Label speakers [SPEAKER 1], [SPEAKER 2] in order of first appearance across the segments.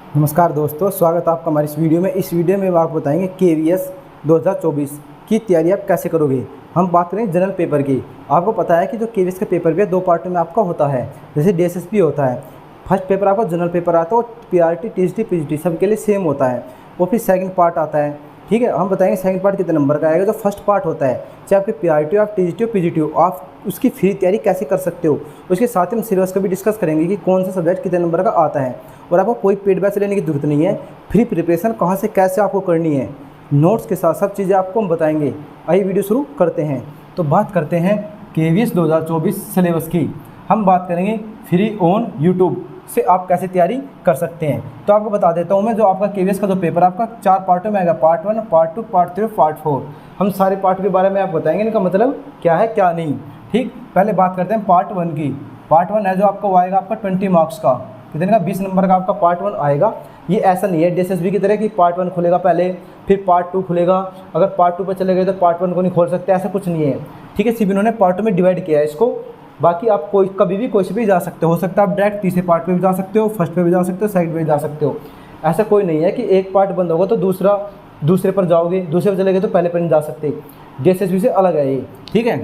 [SPEAKER 1] नमस्कार दोस्तों, स्वागत है आपका हमारी इस वीडियो में। इस वीडियो में हम आपको बताएंगे केवीएस 2024 की तैयारी आप कैसे करोगे। हम बात करें जनरल पेपर की। आपको पता है कि जो केवीएस का पेपर भी है 2 पार्टों में आपका होता है, जैसे डीएसएसपी होता है। फर्स्ट पेपर आपका जनरल पेपर आता है और पीआरटी, टीजीटी, पीजीटी सबके लिए सेम होता है। और फिर सेकंड पार्ट आता है, ठीक है। हम बताएंगे सेकंड पार्ट कितने नंबर का आएगा। जो फर्स्ट पार्ट होता है, चाहे आपके पीआरटी हो, आप टीजीटी हो, पीजीटी हो, आप उसकी फ्री तैयारी कैसे कर सकते हो। उसके साथ ही हम सिलेबस का भी डिस्कस करेंगे कि कौन सा सब्जेक्ट कितने नंबर का आता है। और आपको कोई पेड बैच लेने की जरूरत नहीं है। फ्री प्रिपरेशन कहाँ से कैसे आपको करनी है, नोट्स के साथ सब चीज़ें आपको हम बताएंगे। आइए वीडियो शुरू करते हैं। तो बात करते हैं केवीएस 2024 सिलेबस की। हम बात करेंगे फ्री ऑन यूट्यूब से आप कैसे तैयारी कर सकते हैं। तो आपको बता देता हूँ मैं, जो आपका केवीएस का जो पेपर आपका 4 पार्टों में आएगा, पार्ट 1, पार्ट 2, पार्ट 3, पार्ट 4। हम सारे पार्ट के बारे में आप बताएंगे, इनका मतलब क्या है क्या नहीं। ठीक, पहले बात करते हैं पार्ट 1 की। पार्ट 1 है जो आपका वो आएगा आपका 20 मार्क्स का, कितने का 20 नंबर का आपका पार्ट 1 आएगा। ये ऐसा नहीं है डीएसएसबी की तरह कि पार्ट 1 खुलेगा पहले फिर पार्ट 2 खुलेगा। अगर पार्ट 2 पर चले गए तो पार्ट 1 को नहीं खोल सकते, ऐसा कुछ नहीं है। ठीक है, सिर्फ इन्होंने पार्ट में डिवाइड किया है इसको। बाकी आप कोई कभी भी कोई से भी जा सकते हो सकता है आप डायरेक्ट तीसरे पार्ट पे भी जा सकते हो, फर्स्ट पे भी जा सकते हो, सेकंड पे भी जा सकते हो। ऐसा कोई नहीं है कि एक पार्ट बंद होगा तो दूसरे पर जाओगे, दूसरे पर चले गए तो पहले पर नहीं जा सकते। डीएसएसबी से अलग है ये, ठीक है।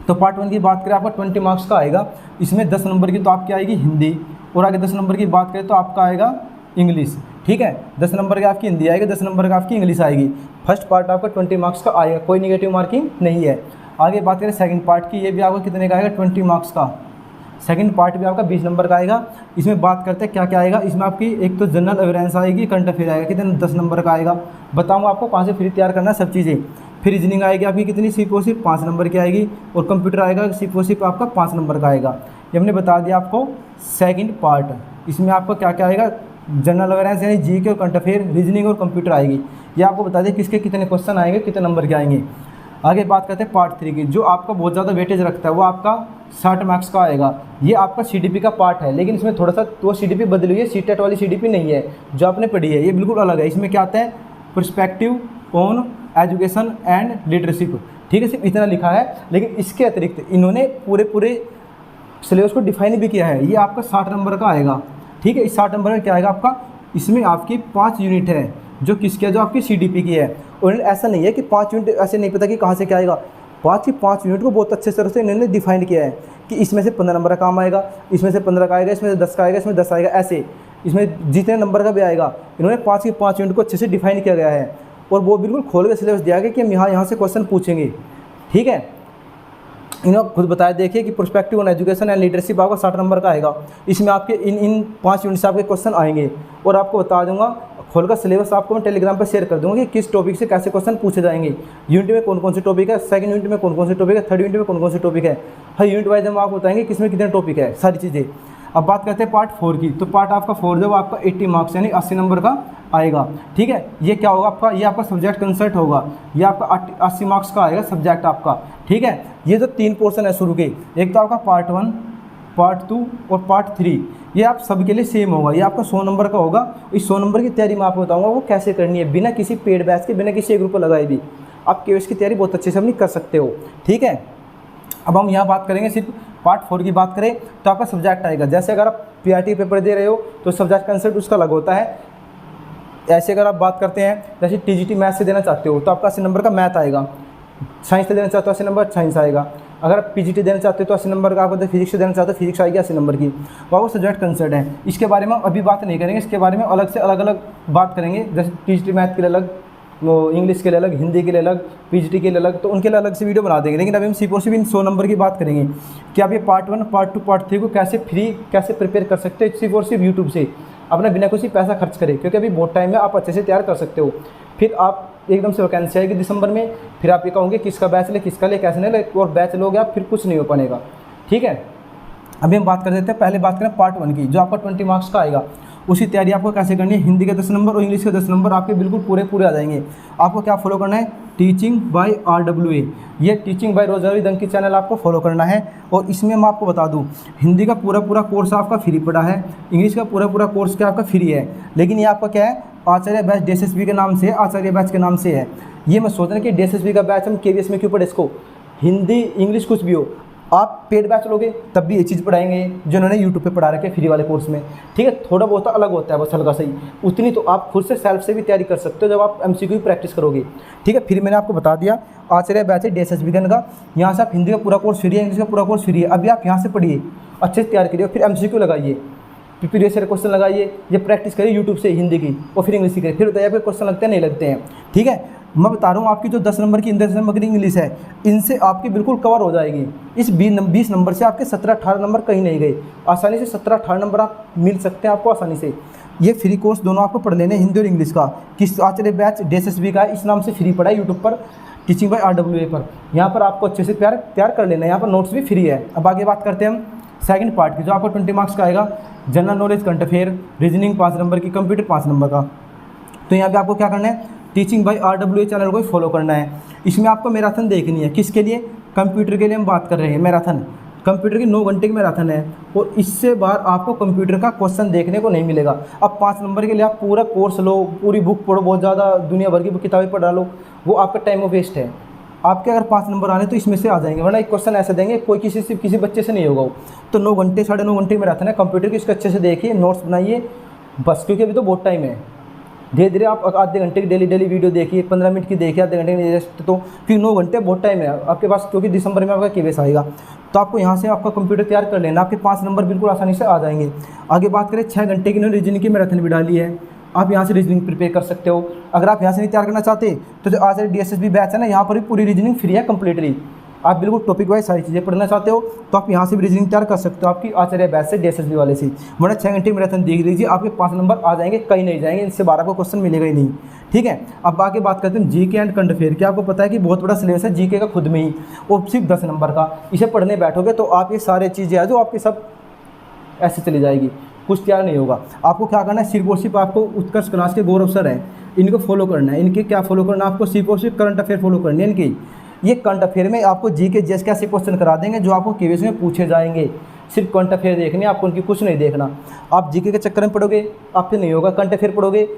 [SPEAKER 1] तो पार्ट 1 की बात करें, आपका 20 मार्क्स का आएगा। इसमें 10 नंबर की तो आपकी आएगी हिंदी, और आगे 10 नंबर की बात करें तो आपका आएगा इंग्लिश। ठीक है, 10 नंबर की आपकी हिंदी आएगी, 10 नंबर का आपकी इंग्लिश आएगी। फर्स्ट पार्ट आपका 20 मार्क्स का आएगा, कोई निगेटिव मार्किंग नहीं है। आगे बात करें सेकंड पार्ट की, ये भी आपको कितने का आएगा, 20 मार्क्स का। सेकंड पार्ट भी आपका 20 नंबर का आएगा। इसमें बात करते हैं क्या क्या आएगा। इसमें आपकी एक तो जनरल अवेयरेंस आएगी, करंट अफेयर आएगा, कितने 10 नंबर का आएगा। बताऊँगा आपको कहाँ से फ्री तैयार करना है सब चीज़ें। फिर रीजनिंग आएगी आपकी कितनी, सिर्फ और सिर्फ 5 नंबर की आएगी। और कंप्यूटर आएगा सिर्फ और सिर्फ आपका 5 नंबर का आएगा। ये हमने बता दिया आपको सेकंड पार्ट। इसमें आपका क्या क्या आएगा, जनरल अवेयरेंस यानी जी के और करंट अफेयर, रीजनिंग और कंप्यूटर आएगी। ये आपको बता दें किसके कितने क्वेश्चन आएंगे, कितने नंबर के आएंगे। आगे बात करते हैं पार्ट 3 की, जो आपका बहुत ज़्यादा वेटेज रखता है, वो आपका 60 मार्क्स का आएगा। ये आपका सीडीपी का पार्ट है, लेकिन इसमें थोड़ा सा तो सीडीपी बदली हुई है, सीटेट वाली सीडीपी नहीं है जो आपने पढ़ी है, ये बिल्कुल अलग है। इसमें क्या आता है, perspective on education and leadership. ठीक है, सिर्फ इतना लिखा है, लेकिन इसके अतिरिक्त इन्होंने पूरे सिलेबस को डिफाइन भी किया है। ये आपका 60 नंबर का आएगा। ठीक है, इस 60 नंबर में क्या आएगा आपका, इसमें आपकी 5 यूनिट है जो किसकी है, जो आपकी सीडीपी की है। और ऐसा नहीं है कि 5 यूनिट ऐसे नहीं पता कि कहाँ से क्या आएगा। 5 की 5 यूनिट को बहुत अच्छे तरह से इन्होंने डिफाइन किया है कि इसमें से 15 नंबर का काम आएगा, इसमें से 15 का आएगा, इसमें से 10 का आएगा, इसमें 10 आएगा, ऐसे इसमें जितने नंबर का भी आएगा इन्होंने 5 की 5 यूनिट को अच्छे से डिफाइन किया गया है। और वो बिल्कुल खोल के सिलेबस दिया गया कि हम यहाँ से क्वेश्चन पूछेंगे। ठीक है, इन्होंने खुद बताया, देखिए कि perspective on education and leadership आपका 60 नंबर का आएगा। इसमें आपके इन 5 यूनिट से आपके क्वेश्चन आएंगे। और आपको बता दूंगा खोलकर सिलेबस आपको मैं टेलीग्राम पर शेयर कर दूंगा कि किस टॉपिक से कैसे क्वेश्चन पूछे जाएंगे। यूनिट में कौन कौन से टॉपिक है, सेकंड यूनिट में कौन कौन से टॉपिक है, थर्ड यूनिट में कौन कौन से टॉपिक है। हर यूनिट वाइज हम आपको बताएंगे किसमें कितने टॉपिक है, सारी चीज़ें। अब बात करते हैं पार्ट 4 की। तो पार्ट आपका 4 जब आपका 80 मार्क्स यानी 80 नंबर का आएगा। ठीक है, ये क्या होगा आपका, ये आपका सब्जेक्ट कंसल्ट होगा। ये आपका 80 मार्क्स का आएगा सब्जेक्ट आपका। ठीक है, ये जो 3 पोर्शन है शुरू के, एक तो आपका पार्ट 1, पार्ट 2 और पार्ट 3, ये आप सबके लिए सेम होगा। ये आपका 100 नंबर का होगा। इस 100 नंबर की तैयारी मैं आपको बताऊंगा वो कैसे करनी है, बिना किसी पेड बैच के, बिना किसी एक रुपये लगाए भी आप केवीएस की तैयारी बहुत अच्छे से अपनी कर सकते हो। ठीक है, अब हम यहाँ बात करेंगे सिर्फ पार्ट 4 की बात करें तो आपका सब्जेक्ट आएगा। जैसे अगर आप पीआरटी पेपर दे रहे हो तो सब्जेक्ट कंसेप्ट उसका अलग होता है। ऐसे अगर आप बात करते हैं जैसे टीजीटी मैथ से देना चाहते हो तो आपका 80 नंबर का मैथ आएगा। साइंस से देना चाहते हो 80 नंबर साइंस आएगा। अगर आप पीजीटी देना चाहते हो तो 80 नंबर का, आपको फिजिक्स से देना चाहते हो फिजिक्स आएगी 80 नंबर की। वो सब्जेक्ट कंसेप्ट है। इसके बारे में अभी बात नहीं करेंगे, इसके बारे में अलग से अलग अलग बात करेंगे। जैसे टीजीटी मैथ के लिए अलग, वो इंग्लिश के लिए अलग, हिंदी के लिए अलग, पीजीटी के लिए अलग, तो उनके लिए अलग से वीडियो बना देंगे। लेकिन अभी हम सिर्फ और सिर्फ इन 100 नंबर की बात करेंगे कि आप ये पार्ट 1, पार्ट 2, पार्ट 3 को कैसे प्रिपेयर कर सकते हो सिर्फ और सिर्फ यूट्यूब से, अपना बिना कुछ पैसा खर्च करें। क्योंकि अभी बहुत टाइम में आप अच्छे से तैयार कर सकते हो। फिर आप एकदम से वैकेंसी आएगी दिसंबर में, फिर आप ये कहोगे किसका बैच ले, किसका ले, कैसे नहीं ले, और बैच लोगे आप फिर कुछ नहीं हो पाएगा। ठीक है, अभी हम बात कर देते हैं, पहले बात करें पार्ट 1 की, जो आपका 20 मार्क्स का आएगा। उसी तैयारी आपको कैसे करनी है, हिंदी के 10 नंबर और इंग्लिश के 10 नंबर आपके बिल्कुल पूरे आ जाएंगे। आपको क्या फॉलो करना है, टीचिंग बाय RWA, ये टीचिंग बाय रोजर दंकी चैनल आपको फॉलो करना है। और इसमें मैं आपको बता दूं, हिंदी का पूरा कोर्स आपका फ्री पड़ा है, इंग्लिश का पूरा कोर्स क्या आपका फ्री है। लेकिन ये आपका क्या है, आचार्य बैच डीएसएसबी के नाम से, आचार्य बैच के नाम से है। ये मैं सोच रहा कि डीएसएसबी का बैच हम केवीएस में क्यों पढ़े इसको, हिंदी इंग्लिश कुछ भी हो, आप पेड बैच लोगे तब भी ये चीज़ पढ़ाएंगे जो उन्होंने यूट्यूब पे पढ़ा रखे फ्री वाले कोर्स में, ठीक है। थोड़ा बहुत अलग होता है बस हल्का सही, उतनी तो आप खुद से सेल्फ से भी तैयारी कर सकते हो जब आप एमसीक्यू की प्रैक्टिस करोगे, ठीक है। फिर मैंने आपको बता दिया आचार्य बैच है DSS विज्ञान का, यहाँ से आप हिंदी का पूरा कोर्स फ्री है, इंग्लिश का पूरा कोर्स फ्री है। अभी आप यहाँ से पढ़िए, अच्छे से तैयार करिए, फिर एमसीक्यू लगाइए, प्रीवियस ईयर क्वेश्चन लगाइए, ये प्रैक्टिस करिए यूट्यूब से हिंदी की और फिर इंग्लिश की करिए, फिर बताइए आपके क्वेश्चन लगते हैं नहीं लगते हैं, ठीक है। मैं बता रहा हूँ आपकी जो 10 नंबर की इंग्लिश नंबर की इंग्लिश है, इनसे आपकी बिल्कुल कवर हो जाएगी। इस 20 नंबर से आपके 17-18 नंबर कहीं नहीं गए, आसानी से 17-18 नंबर आप मिल सकते हैं आपको आसानी से। ये फ्री कोर्स दोनों आपको पढ़ लेने, हिंदी और इंग्लिश का, किस आचार्य बैच DSSB का है, इस नाम से फ्री पढ़ा है यूट्यूब पर, टीचिंग बाय RWA पर। यहाँ पर आपको अच्छे से तैयार कर लेना है, यहाँ पर नोट्स भी फ्री है। अब आगे बात करते हैं हम सेकंड पार्ट की, जो आपको 20 मार्क्स का आएगा, general knowledge, current affair, reasoning 5 number की, कंप्यूटर 5 नंबर का। तो यहाँ पे आपको क्या करना है, टीचिंग बाय RWA चैनल को ही फॉलो करना है। इसमें आपको मैराथन देखनी है, किसके लिए, कंप्यूटर के लिए हम बात कर रहे हैं। मैराथन कंप्यूटर की 9 घंटे की मैराथन है, और इससे बाहर आपको कंप्यूटर का क्वेश्चन देखने को नहीं मिलेगा। अब 5 नंबर के लिए आप पूरा कोर्स लो, पूरी बुक पढ़ो, बहुत ज़्यादा दुनिया भर की किताबें पढ़ा लो, वो आपका टाइम वेस्ट है। आपके अगर 5 नंबर आने तो इसमें से आ जाएंगे, वरना एक क्वेश्चन ऐसे देंगे कोई किसी बच्चे से नहीं होगा वो। तो 9 घंटे 9.5 घंटे में रहता है कंप्यूटर की, इसको अच्छे से देखिए, नोट्स बनाइए बस, क्योंकि अभी तो बहुत टाइम है। धीरे धीरे आप आधे घंटे की डेली वीडियो देखिए, 15 मिनट की देखिए, आधे घंटे की रेस्ट, तो फिर 9 घंटे बहुत टाइम है आपके पास, क्योंकि दिसंबर में आपका केवीएस आएगा। तो आपको यहाँ से आपका कंप्यूटर तैयार कर लेना, आपके 5 नंबर बिल्कुल आसानी से आ जाएंगे। आगे बात करें 6 घंटे की रीजनिंग की मैराथन भी डाली है, आप यहाँ से रीजनिंग प्रिपेयर कर सकते हो। अगर आप यहाँ से नहीं तैयार करना चाहते तो जो आचार्य DSSB बैच है ना, यहाँ पर भी पूरी रीजनिंग फ्री है कम्प्लीटली। आप बिल्कुल टॉपिक वाइज सारी चीज़ें पढ़ना चाहते हो तो आप यहाँ से भी रीजनिंग तैयार कर सकते हो आपकी आचार्य बैच से, DSSB वाले से। वरना 6 घंटे मैराथन देख लीजिए, आपके 5 नंबर आ जाएंगे, कहीं नहीं जाएंगे, इनसे 12 को क्वेश्चन मिलेगा ही नहीं, ठीक है। अब आगे बात करते हैं जीके एंड करंट अफेयर की। आपको पता है कि बहुत बड़ा सिलेबस है जीके का खुद में ही, और सिर्फ 10 नंबर का। इसे पढ़ने बैठोगे तो आप ये सारी चीज़ें हैं जो आपकी सब ऐसे चली जाएगी, कुछ तैयार नहीं होगा। आपको क्या करना है, सिर्फ और सिर्फ आपको उत्कर्ष क्लास के गौरव सर हैं, इनको फॉलो करना है। इनके क्या फॉलो करना है, आपको सिर्फ और सिर्फ करंट अफेयर फॉलो करनी है इनकी। ये करंट अफेयर में आपको जीके जैसे कैसे क्वेश्चन करा देंगे जो आपको केवीएस में पूछे जाएंगे। सिर्फ करंट अफेयर देखनी है आपको, उनकी कुछ नहीं देखना। आप जीके के चक्कर में पढ़ोगे आपसे नहीं होगा, करंट अफेयर पढ़ोगे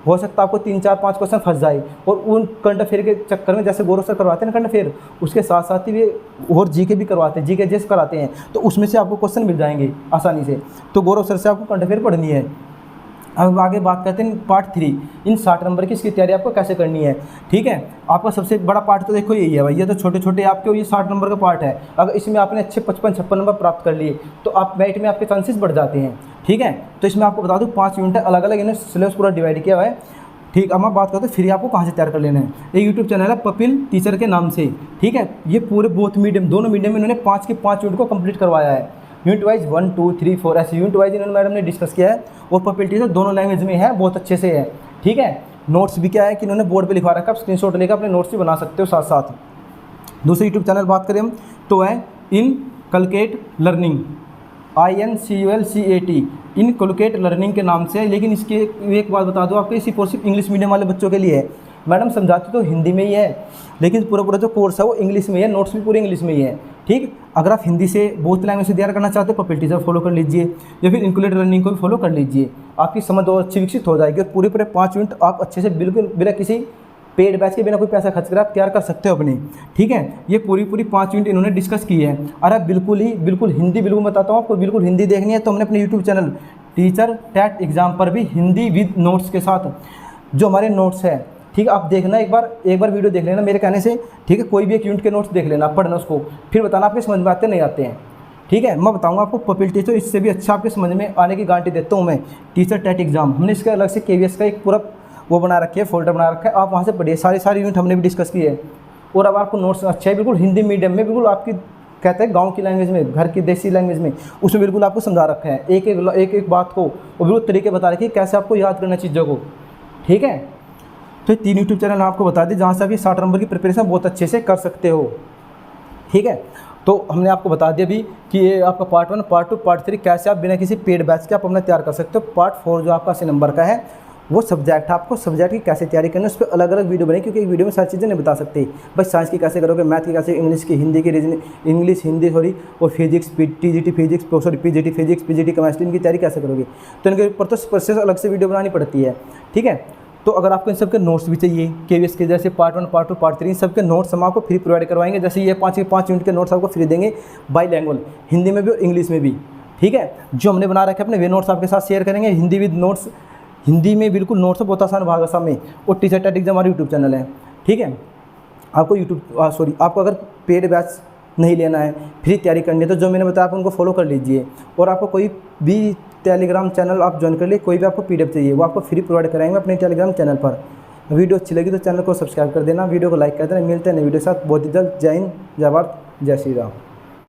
[SPEAKER 1] हो सकता है आपको 3, 4, 5 क्वेश्चन फंस जाए। और उन करंट अफेयर के चक्कर में जैसे गौरव सर करवाते हैं ना करंट अफेयर, उसके साथ साथ ही वे और जीके भी करवाते हैं, जीके जैसे कराते हैं, तो उसमें से आपको क्वेश्चन मिल जाएंगे आसानी से। तो गौरव सर से आपको करंट अफेयर पढ़नी है। अब आगे बात करते हैं पार्ट 3, इन 60 नंबर की इसकी तैयारी आपको कैसे करनी है, ठीक है। आपका सबसे बड़ा पार्ट तो देखो यही है भाई, ये तो छोटे छोटे आपके ये 60 नंबर का पार्ट है। अगर इसमें आपने अच्छे 55-56 नंबर प्राप्त कर लिए तो आप मेरिट में आपके चांसेस बढ़ जाते हैं, ठीक है। तो इसमें आपको बता दूँ 5 यूनिट अलग अलग इन्हें सिलेबस पूरा डिवाइड किया हुआ है, ठीक। अब मैं बात करते हैं फिर आपको कहाँ से तैयार कर लेना है। ये यूट्यूब चैनल है पपिल टीचर के नाम से, ठीक है। ये पूरे बोथ मीडियम, दोनों मीडियम में इन्होंने 5 के 5 यूनिट को कंप्लीट करवाया है। यूनिट वाइज 1, 2, 3, 4 ऐसे यूनिट वाइज इन्होंने मैडम ने डिस्कस किया है, और पपिल टीचर दोनों लैंग्वेज में है, बहुत अच्छे से है, ठीक है। नोट्स भी क्या है कि इन्होंने बोर्ड पे लिखवा रखा है, आप स्क्रीनशॉट लेकर अपने नोट्स भी बना सकते हो साथ साथ। दूसरे यूट्यूब चैनल बात करें हम तो है inculcate learning, INCULCAT, inculcate learning के नाम से है। लेकिन इसकी एक बात बता दो आपको, सिर्फ और सिर्फ इंग्लिश मीडियम वाले बच्चों के लिए है। मैडम समझाती तो हिंदी में ही है, लेकिन पूरा जो कोर्स है वो इंग्लिश में ही है, नोट्स भी पूरे इंग्लिश में ही है, ठीक। अगर आप हिंदी से बहुत लैंग्वेज से तैयार करना चाहते हो पपिल टीचर फॉलो कर लीजिए, या फिर इनकलकेट लर्निंग को भी फॉलो कर लीजिए, आपकी समझ और अच्छी विकसित हो जाएगी। और पूरे 5 यूनिट आप अच्छे से बिल्कुल बिना किसी पेड बैच के बिना कोई पैसा खर्च कर आप तैयार कर सकते हो अपनी, ठीक है। ये पूरी 5 यूनिट इन्होंने डिस्कस की है। और आप बिल्कुल हिंदी बिल्कुल बताता हूँ आपको, बिल्कुल हिंदी देखनी है तो हमने अपने YouTube channel teacher TET exam पर भी हिंदी विद नोट्स के साथ जो हमारे नोट्स है, ठीक है। आप देखना एक बार वीडियो देख लेना मेरे कहने से, ठीक है। कोई भी एक यूनिट के नोट्स देख लेना, पढ़ना उसको, फिर बताना आपके समझ में आते नहीं आते हैं, ठीक है। मैं बताऊंगा आपको पपिल टीचर, इससे भी अच्छा आपके समझ में आने की गारंटी देता हूँ मैं। टीचर टेट एग्जाम हमने इसके अलग से केवीएस का एक पूरा वो बना रखी है, फोल्डर बना रखा है, आप वहाँ से पढ़िए, सारी यूनिट हमने भी डिस्कस की है। और अब आपको नोट्स अच्छे है, बिल्कुल हिंदी मीडियम में, बिल्कुल आपकी कहते हैं गांव की लैंग्वेज में, घर की देसी लैंग्वेज में, उसमें बिल्कुल आपको समझा रखा है एक बात को, और बिल्कुल तरीके बता रखे कैसे आपको याद करना चीज़ों को, ठीक है। तो 3 यूट्यूब चैनल आपको बता दें जहाँ से आप ये 60 नंबर की प्रिपरेशन बहुत अच्छे से कर सकते हो, ठीक है। तो हमने आपको बता दिया भी कि ये आपका पार्ट 1, पार्ट 2, पार्ट 3 कैसे आप बिना किसी पेड बैच के आप अपना तैयार कर सकते हो। पार्ट 4 जो आपका 80 नंबर का है वो सब्जेक्ट है, आपको सब्जेक्ट की कैसे तैयारी करनी है उस पर अलग अलग वीडियो बने, क्योंकि एक वीडियो में सारी चीज़ें नहीं बता सकते। बस साइंस की कैसे करोगे, मैथ की कैसे, इंग्लिश की, हिंदी की, रीजनिंग, इंग्लिश हिंदी सॉरी, और physics, TGT physics, PGT physics, PGT chemistry, इनकी तैयारी कैसे करोगे, तो इनके ऊपर तो प्रोसेस अलग से वीडियो बनानी पड़ती है, ठीक है। तो अगर आपको इन सब के नोट्स भी चाहिए KVS के, जैसे पार्ट 1, पार्ट 2, पार्ट 3, इन सब के नोट्स हम आपको फ्री प्रोवाइड करवाएंगे। जैसे ये 5 के 5 यूनिट के नोट्स आपको फ्री देंगे, बाईलैंग्वेज, हिंदी में भी और इंग्लिश में भी, ठीक है। जो हमने बना रखे अपने वे नोट्स आपके साथ शेयर करेंगे, हिंदी विद नोट्स, हिंदी में बिल्कुल नोट्स बहुत आसान भाषा में। और टीचर टेट एग्जाम हमारा यूट्यूब चैनल है, ठीक है। आपको आपको अगर पेड बैच नहीं लेना है, फ्री तैयारी करनी है, तो जो मैंने बताया आप उनको फॉलो कर लीजिए। और आपको कोई भी टेलीग्राम चैनल आप ज्वाइन कर लिए, कोई भी आपको PDF चाहिए वो आपको फ्री प्रोवाइड कराएंगे अपने टेलीग्राम चैनल पर। वीडियो अच्छी लगी तो चैनल को सब्सक्राइब कर देना, वीडियो को लाइक कर देना। मिलते हैं नई वीडियो के साथ बहुत ही जल्द। जय हिंद, जय भारत, जय श्री राम।